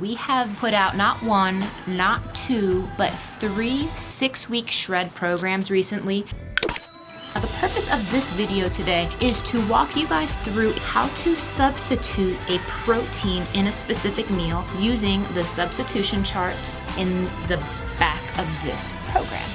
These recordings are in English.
We have put out not one, not two, but 3 6-week shred programs recently. The purpose of this video today is to walk you guys through how to substitute a protein in a specific meal using the substitution charts in the back of this program.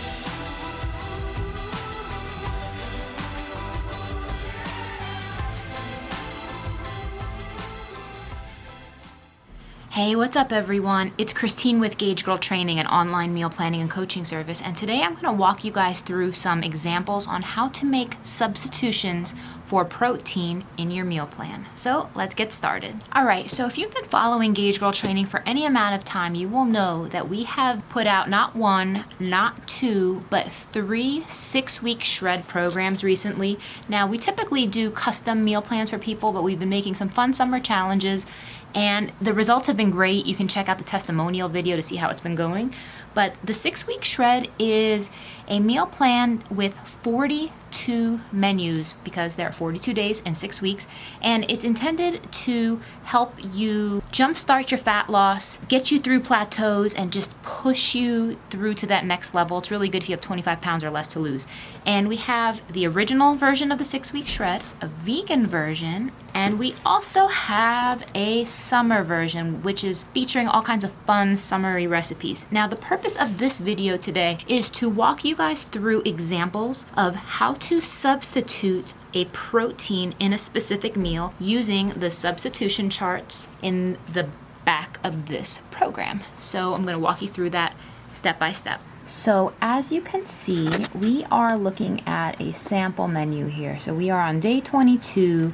Hey, what's up everyone? It's Christine with Gauge Girl Training, an online meal planning and coaching service, and today I'm going to walk you guys through some examples on how to make substitutions for protein in your meal plan. So let's get started. Alright, so if you've been following Gauge Girl Training for any amount of time, you will know that we have put out not one, not two, but 3 6-week shred programs recently. Now, we typically do custom meal plans for people, but we've been making some fun summer challenges, and the results have been great. You can check out the testimonial video to see how it's been going. But the 6-week shred is a meal plan with 42 menus because there are 42 days and 6 weeks, and it's intended to help you jumpstart your fat loss, get you through plateaus, and just push you through to that next level. It's really good if you have 25 pounds or less to lose. And we have the original version of the 6-week shred, a vegan version, and we also have a summer version, which is featuring all kinds of fun summery recipes. Now, the purpose of this video today is to walk you guys through examples of how to substitute a protein in a specific meal using the substitution charts in the back of this program. So I'm going to walk you through that step by step. So as you can see, we are looking at a sample menu here. So we are on day 22,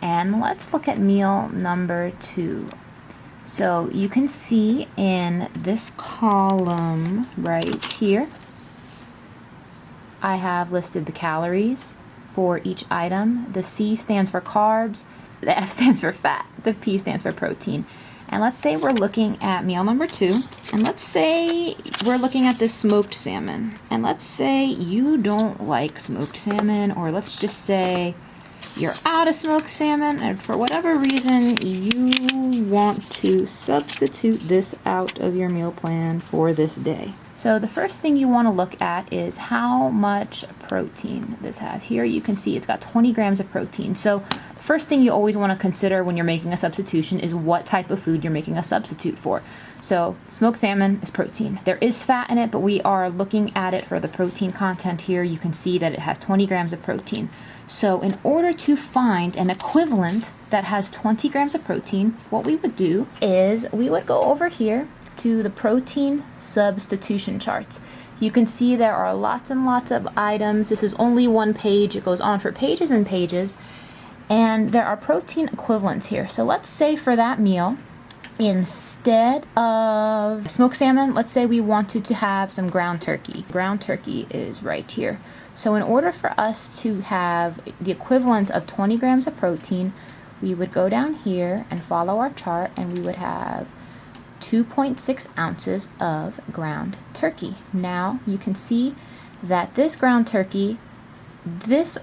and let's look at meal number 2. So you can see in this column right here, I have listed the calories for each item. The C stands for carbs, the F stands for fat, the P stands for protein. And let's say we're looking at meal number 2, and let's say we're looking at this smoked salmon. And let's say you don't like smoked salmon, or let's just say you're out of smoked salmon, and for whatever reason you want to substitute this out of your meal plan for this day. So the first thing you want to look at is how much protein this has. Here you can see it's got 20 grams of protein. So the first thing you always want to consider when you're making a substitution is what type of food you're making a substitute for. So smoked salmon is protein. There is fat in it, but we are looking at it for the protein content here. You can see that it has 20 grams of protein. So in order to find an equivalent that has 20 grams of protein, what we would do is we would go over here to the protein substitution charts. You can see there are lots and lots of items. This is only one page. It goes on for pages and pages. And there are protein equivalents here. So let's say for that meal, instead of smoked salmon, let's say we wanted to have some ground turkey. Ground turkey is right here. So in order for us to have the equivalent of 20 grams of protein, we would go down here and follow our chart, and we would have 2.6 ounces of ground turkey. Now you can see that this ground turkey, this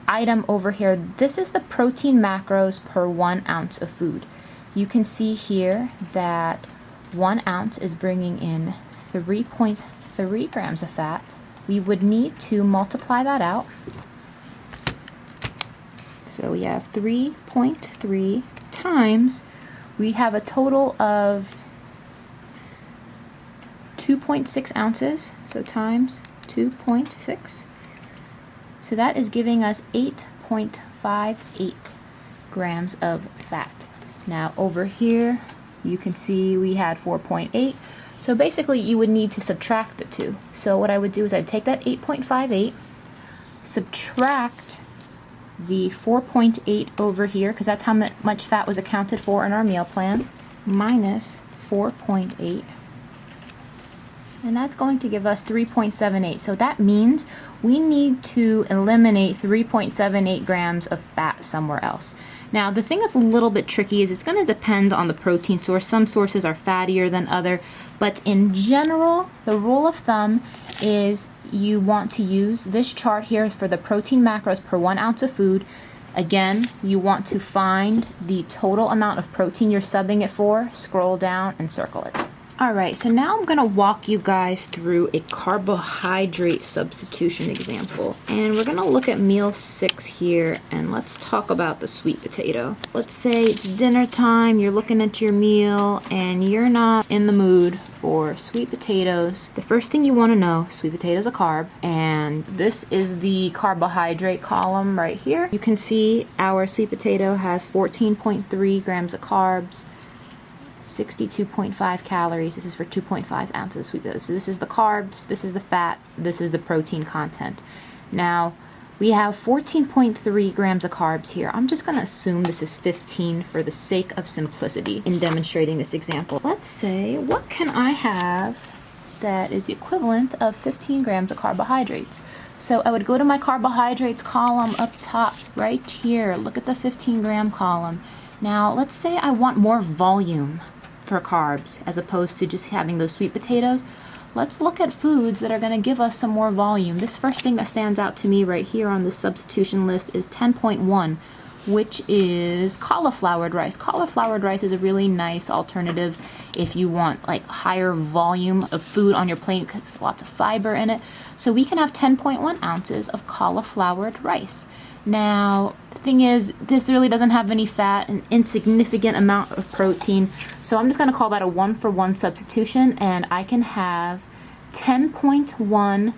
item over here, this is the protein macros per 1 ounce of food. You can see here that 1 ounce is bringing in 3.3 grams of fat. We would need to multiply that out. So we have 3.3 times, we have a total of 2.6 ounces, so times 2.6. So that is giving us 8.58 grams of fat. Now over here, you can see we had 4.8. So basically you would need to subtract the two. So what I would do is I'd take that 8.58, subtract the 4.8 over here, because that's how much fat was accounted for in our meal plan, minus 4.8. And that's going to give us 3.78. So that means we need to eliminate 3.78 grams of fat somewhere else. Now, the thing that's a little bit tricky is it's going to depend on the protein source. Some sources are fattier than other, but in general, the rule of thumb is you want to use this chart here for the protein macros per 1 ounce of food, Again, you want to find the total amount of protein you're subbing it for, scroll down and circle it. Alright, so now I'm going to walk you guys through a carbohydrate substitution example. And we're going to look at meal 6 here, and let's talk about the sweet potato. Let's say it's dinner time, you're looking at your meal, and you're not in the mood for sweet potatoes. The first thing you want to know, sweet potato is a carb, and this is the carbohydrate column right here. You can see our sweet potato has 14.3 grams of carbs, 62.5 calories. This is for 2.5 ounces of sweet potato. So this is the carbs, this is the fat, this is the protein content. Now, we have 14.3 grams of carbs here. I'm just going to assume this is 15 for the sake of simplicity in demonstrating this example. Let's say, what can I have that is the equivalent of 15 grams of carbohydrates? So I would go to my carbohydrates column up top, right here. Look at the 15 gram column. Now, let's say I want more volume for carbs as opposed to just having those sweet potatoes. Let's look at foods that are going to give us some more volume. This first thing that stands out to me right here on the substitution list is 10.1, which is cauliflowered rice. Cauliflowered rice is a really nice alternative if you want like higher volume of food on your plate because there's lots of fiber in it. So we can have 10.1 ounces of cauliflowered rice. Now, the thing is, this really doesn't have any fat, an insignificant amount of protein. So I'm just going to call that a 1-for-1 substitution, and I can have 10.1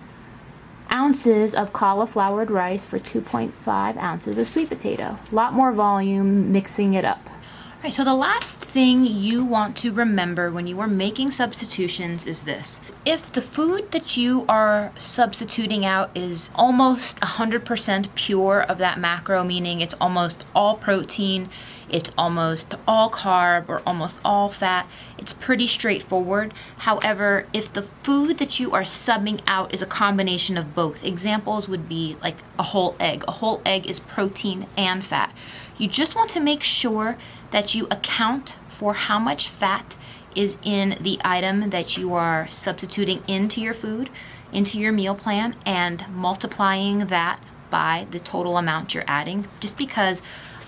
ounces of cauliflowered rice for 2.5 ounces of sweet potato. A lot more volume, mixing it up. All right, so the last thing you want to remember when you are making substitutions is this. If the food that you are substituting out is almost 100% pure of that macro, meaning it's almost all protein, it's almost all carb, or almost all fat, it's pretty straightforward. However, if the food that you are subbing out is a combination of both, examples would be like a whole egg. A whole egg is protein and fat. You just want to make sure that you account for how much fat is in the item that you are substituting into your food, into your meal plan, and multiplying that by the total amount you're adding. Just because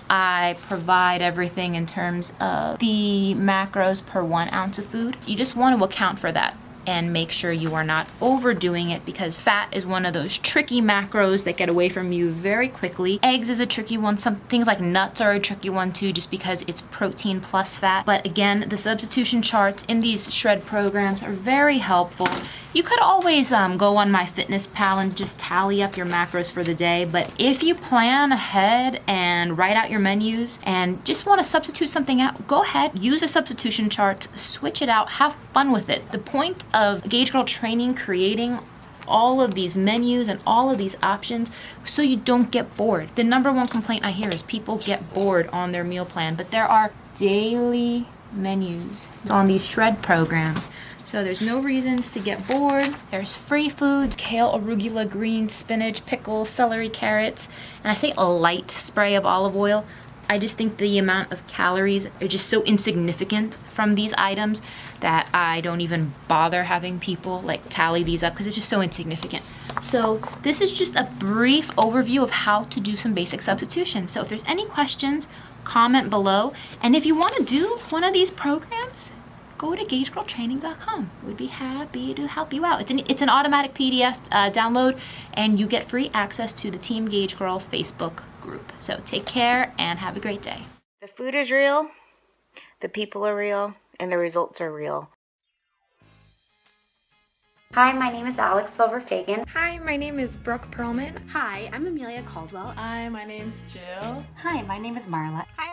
I provide everything in terms of the macros per 1 ounce of food, you just want to account for that and make sure you are not overdoing it, because fat is one of those tricky macros that get away from you very quickly. Eggs is a tricky one. Some things like nuts are a tricky one too, just because it's protein plus fat. But again, the substitution charts in these shred programs are very helpful. You could always go on MyFitnessPal and just tally up your macros for the day, but if you plan ahead and write out your menus and just want to substitute something out, go ahead, use a substitution chart, switch it out, have fun with it. The point of Gauge Girl Training creating all of these menus and all of these options so you don't get bored. The #1 complaint I hear is people get bored on their meal plan, but there are daily menus on these shred programs. So there's no reasons to get bored. There's free foods, kale, arugula, greens, spinach, pickles, celery, carrots, and I say a light spray of olive oil. I just think the amount of calories are just so insignificant from these items that I don't even bother having people like tally these up because it's just so insignificant. So this is just a brief overview of how to do some basic substitutions. So if there's any questions, comment below. And if you want to do one of these programs, go to gaugegirltraining.com. We'd be happy to help you out. It's an automatic PDF download, and you get free access to the Team Gauge Girl Facebook group. So take care and have a great day. The food is real, the people are real, and the results are real. Hi, my name is Alex Silver-Fagan. Hi, my name is Brooke Perlman. Hi, I'm Amelia Caldwell. Hi, my name's Jill. Hi, my name is Marla. Hi,